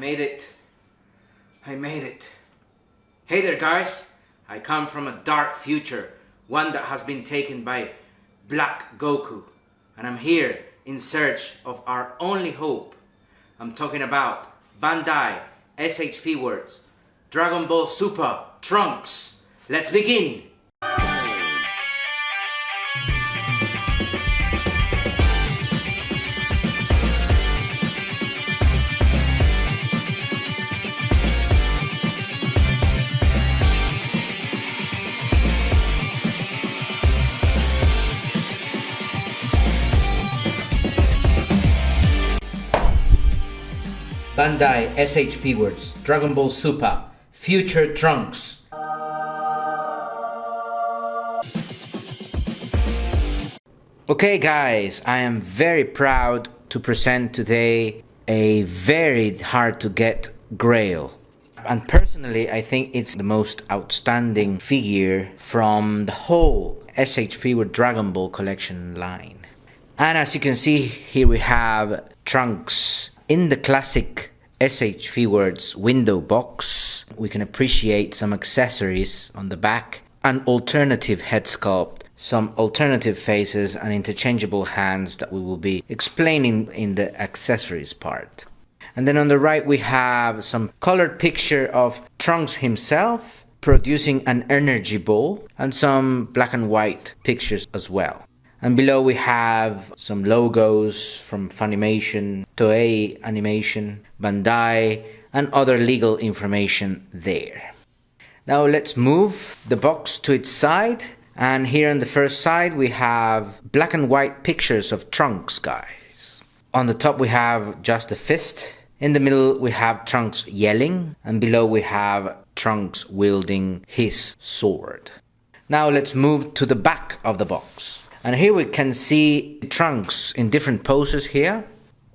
made it. I made it. Hey there guys, I come from a dark future, one that has been taken by Black Goku, and I'm here in search of our only hope. I'm talking about Bandai, SH Figuarts, Dragon Ball Super, Trunks. Let's begin! Bandai, SH Figuarts, Dragon Ball Super, Future Trunks. Okay guys, I am very proud to present today a very hard to get GRAIL. And personally, I think it's the most outstanding figure from the whole SH Figuarts Dragon Ball collection line. And as you can see, here we have Trunks. In the classic SH Figuarts window box, we can appreciate some accessories on the back, an alternative head sculpt, some alternative faces and interchangeable hands that we will be explaining in the accessories part. And then on the right we have some colored picture of Trunks himself producing an energy ball and some black and white pictures as well. And below we have some logos from Funimation, Toei Animation, Bandai, and other legal information there. Now let's move the box to its side. And here on the first side we have black and white pictures of Trunks, guys. On the top we have just a fist. In the middle we have Trunks yelling. And below we have Trunks wielding his sword. Now let's move to the back of the box. And here we can see Trunks in different poses here.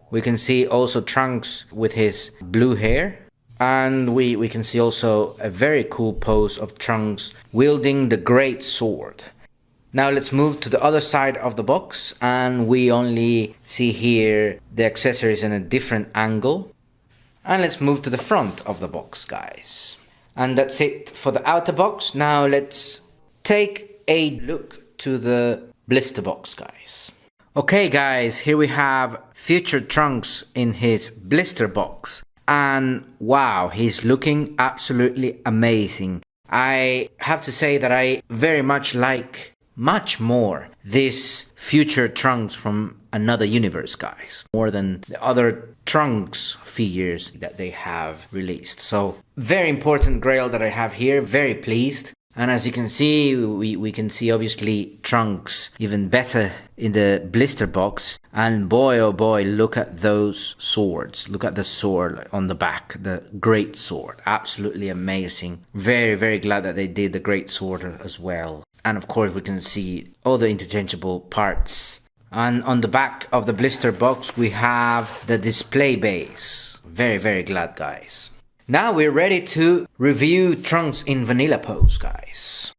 We can see also Trunks with his blue hair. And we can see also a very cool pose of Trunks wielding the great sword. Now let's move to the other side of the box. And we only see here the accessories in a different angle. And let's move to the front of the box, guys. And that's it for the outer box. Now let's take a look to the blister box, guys. Okay guys, here we have Future Trunks in his blister box. And wow, he's looking absolutely amazing. I have to say that I very much like much more this Future Trunks from another universe, guys, more than the other Trunks figures that they have released. So very important GRAIL that I have here, very pleased. And as you can see, we can see obviously Trunks even better in the blister box. And boy oh boy, look at those swords. Look at the sword on the back, the great sword. Absolutely amazing. Very, very glad that they did the great sword as well. And of course we can see all the interchangeable parts. And on the back of the blister box we have the display base. Very, very glad, guys. Now we're ready to review Trunks in vanilla pose, guys.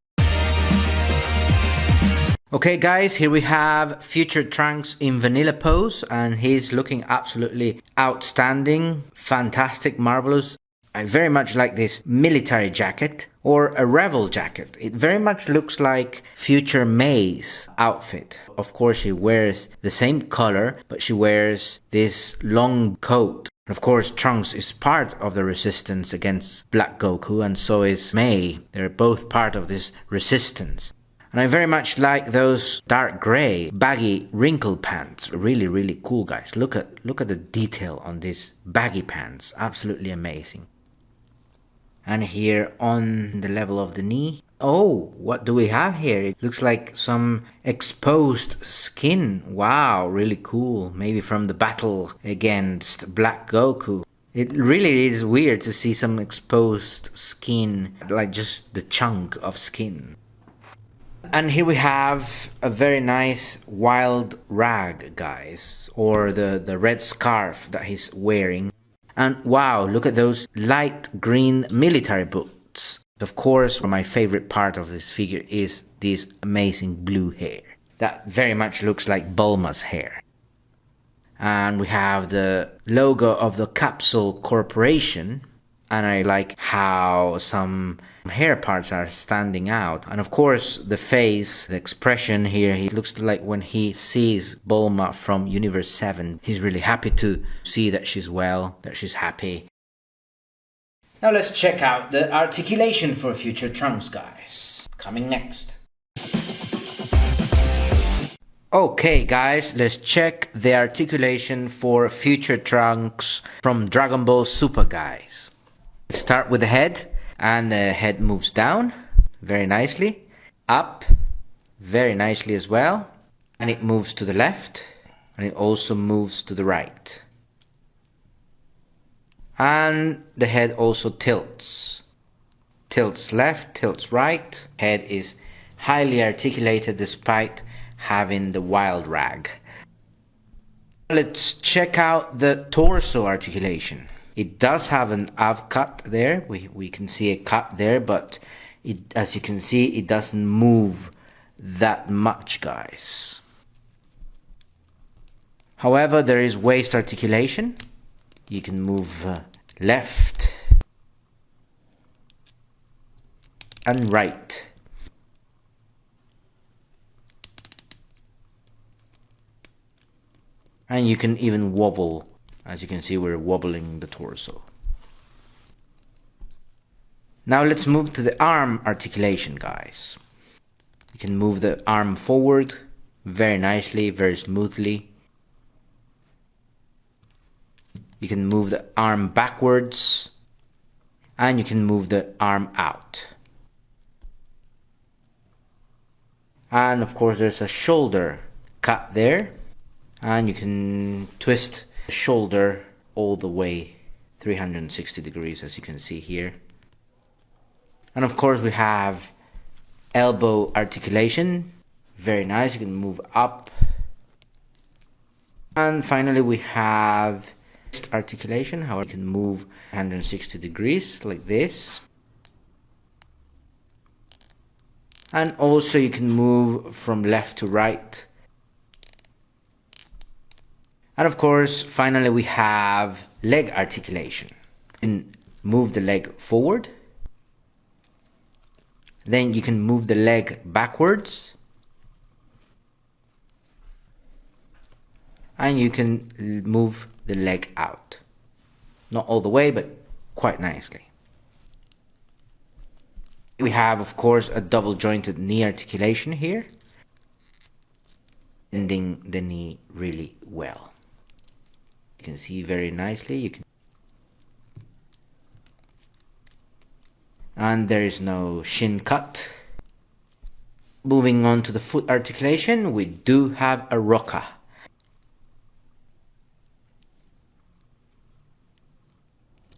Okay guys, here we have Future Trunks in vanilla pose and he's looking absolutely outstanding, fantastic, marvelous. I very much like this military jacket or a rebel jacket. It very much looks like Future May's outfit. Of course she wears the same color, but she wears this long coat. Of course, Trunks is part of the resistance against Black Goku, and so is May. They're both part of this resistance. And I very much like those dark gray, baggy, wrinkled pants. Really, really cool, guys. Look at the detail on these baggy pants. Absolutely amazing. And here on the level of the knee. Oh, what do we have here? It looks like some exposed skin. Wow, really cool. Maybe from the battle against Black Goku. It really is weird to see some exposed skin, like just the chunk of skin. And here we have a very nice wild rag, guys, or the red scarf that he's wearing. And wow, look at those light green military boots. Of course, my favorite part of this figure is this amazing blue hair. That very much looks like Bulma's hair. And we have the logo of the Capsule Corporation. And I like how some hair parts are standing out. And of course, the face, the expression here, he looks like when he sees Bulma from Universe 7. He's really happy to see that she's well, that she's happy. Now let's check out the articulation for future Trunks, guys. Coming next. Okay guys, let's check the articulation for future Trunks from Dragon Ball Super, guys. Start with the head, and the head moves down very nicely, up very nicely as well, and it moves to the left, and it also moves to the right. And the head also tilts left, tilts right. Head is highly articulated despite having the wild rag. Let's check out the torso articulation. It does have an ab cut there. We can see a cut there, but as you can see, it doesn't move that much, guys. However, there is waist articulation. You can move left and right. And you can even wobble. As you can see, we're wobbling the torso. Now let's move to the arm articulation, guys. You can move the arm forward very nicely, very smoothly. You can move the arm backwards, and you can move the arm out. And of course there's a shoulder cut there, and you can twist the shoulder all the way 360 degrees, as you can see here. And of course we have elbow articulation, very nice. You can move up. And finally we have wrist articulation, how you can move 160 degrees like this. And also you can move from left to right. And of course, finally we have leg articulation. You can move the leg forward. Then you can move the leg backwards. And you can move the leg out. Not all the way, but quite nicely. We have, of course, a double jointed knee articulation here, bending the knee really well. You can see very nicely. And there is no shin cut. Moving on to the foot articulation, we do have a roca.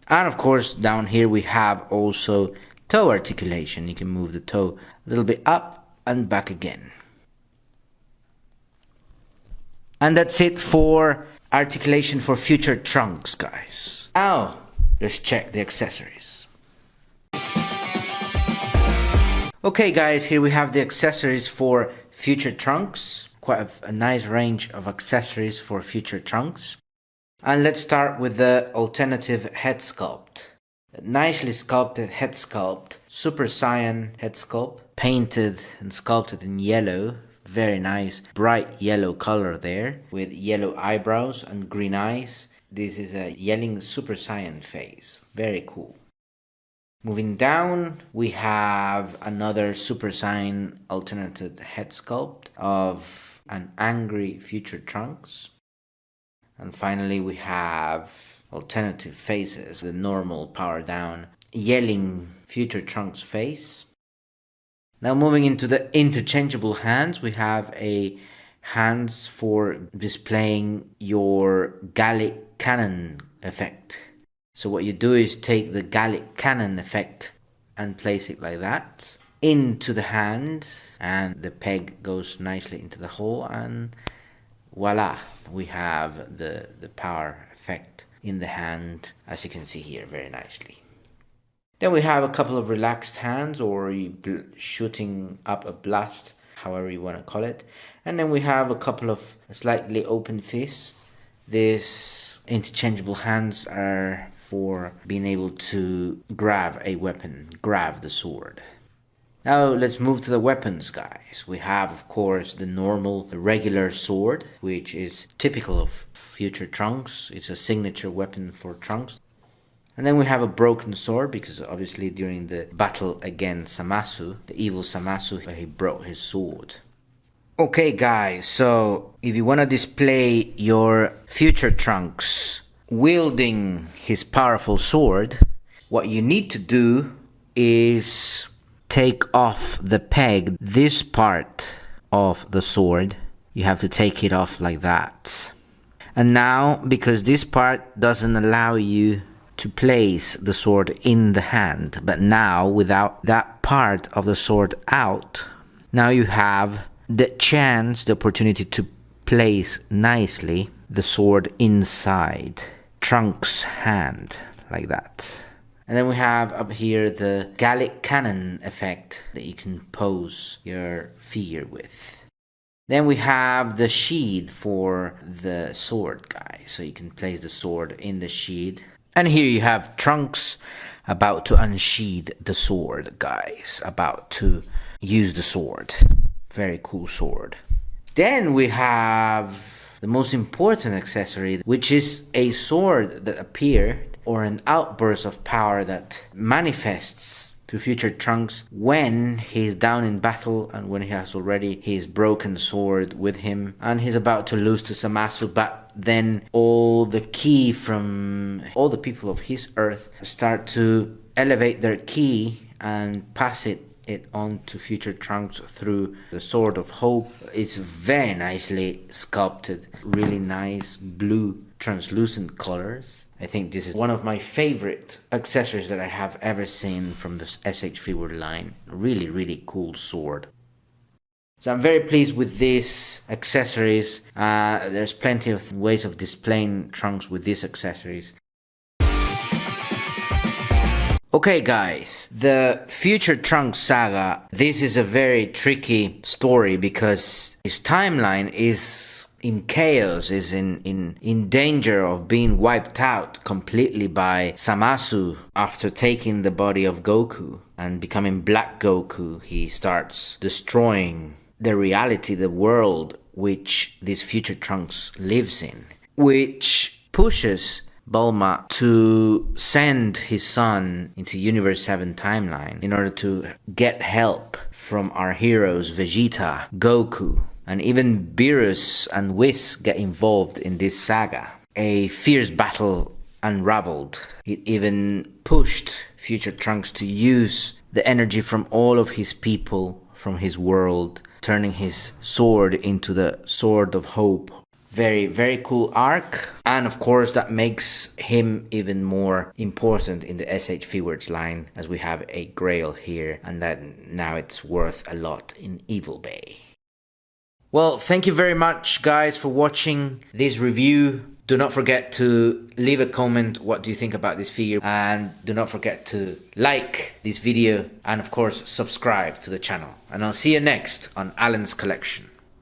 And of course, down here we have also toe articulation. You can move the toe a little bit up and back again. And that's it for articulation for future Trunks, guys. Now, let's check the accessories. Okay guys, here we have the accessories for future Trunks. Quite a nice range of accessories for future Trunks. And let's start with the alternative head sculpt. A nicely sculpted head sculpt, Super Saiyan head sculpt, painted and sculpted in yellow. Very nice bright yellow color there, with yellow eyebrows and green eyes. This is a yelling Super Saiyan face. Very cool. Moving down, we have another Super Saiyan alternative head sculpt of an angry future Trunks. And finally we have alternative faces, the normal power down yelling future Trunks face. Now moving into the interchangeable hands, we have a hands for displaying your Gallic cannon effect. So what you do is take the Gallic cannon effect and place it like that into the hand, and the peg goes nicely into the hole, and voila, we have the power effect in the hand, as you can see here very nicely. Then we have a couple of relaxed hands, or shooting up a blast, however you want to call it. And then we have a couple of slightly open fists. These interchangeable hands are for being able to grab a weapon, grab the sword. Now let's move to the weapons, guys. We have, of course, the normal, the regular sword, which is typical of future Trunks. It's a signature weapon for Trunks. And then we have a broken sword, because obviously during the battle against Zamasu, the evil Zamasu, he broke his sword. Okay guys, so if you want to display your future Trunks wielding his powerful sword, what you need to do is take off the peg, this part of the sword. You have to take it off like that. And now, because this part doesn't allow you to place the sword in the hand, but now without that part of the sword out, now you have the chance, the opportunity to place nicely the sword inside Trunks' hand, like that. And then we have up here the Gallic cannon effect that you can pose your figure with. Then we have the sheath for the sword, guys, so you can place the sword in the sheath. And here you have Trunks about to unsheath the sword, guys, about to use the sword. Very cool sword. Then we have the most important accessory, which is a sword that appeared, or an outburst of power that manifests to future Trunks when he's down in battle and when he has already his broken sword with him and he's about to lose to Zamasu, but then all the ki from all the people of his earth start to elevate their ki and pass it on to future Trunks through the Sword of Hope. It's very nicely sculpted, really nice blue translucent colors. I think this is one of my favorite accessories that I have ever seen from the SH Figuarts line. Really cool sword. So I'm very pleased with these accessories. There's plenty of ways of displaying Trunks with these accessories. Okay guys, the future Trunks saga, this is a very tricky story because his timeline is in chaos, is in danger of being wiped out completely by Zamasu. After taking the body of Goku and becoming Black Goku, he starts destroying the reality, the world which this future Trunks lives in, which pushes Bulma to send his son into Universe 7 timeline in order to get help from our heroes Vegeta, Goku, and even Beerus and Whis get involved in this saga. A fierce battle unraveled. It even pushed future Trunks to use the energy from all of his people, from his world, turning his sword into the Sword of Hope. Very cool arc, and of course that makes him even more important in the SH Figuarts line, as we have a GRAIL here, and that now it's worth a lot in Evil Bay. Well, thank you very much guys for watching this review. Do not forget to leave a comment, what do you think about this figure, and do not forget to like this video and of course subscribe to the channel, and I'll see you next on Alan's Collection.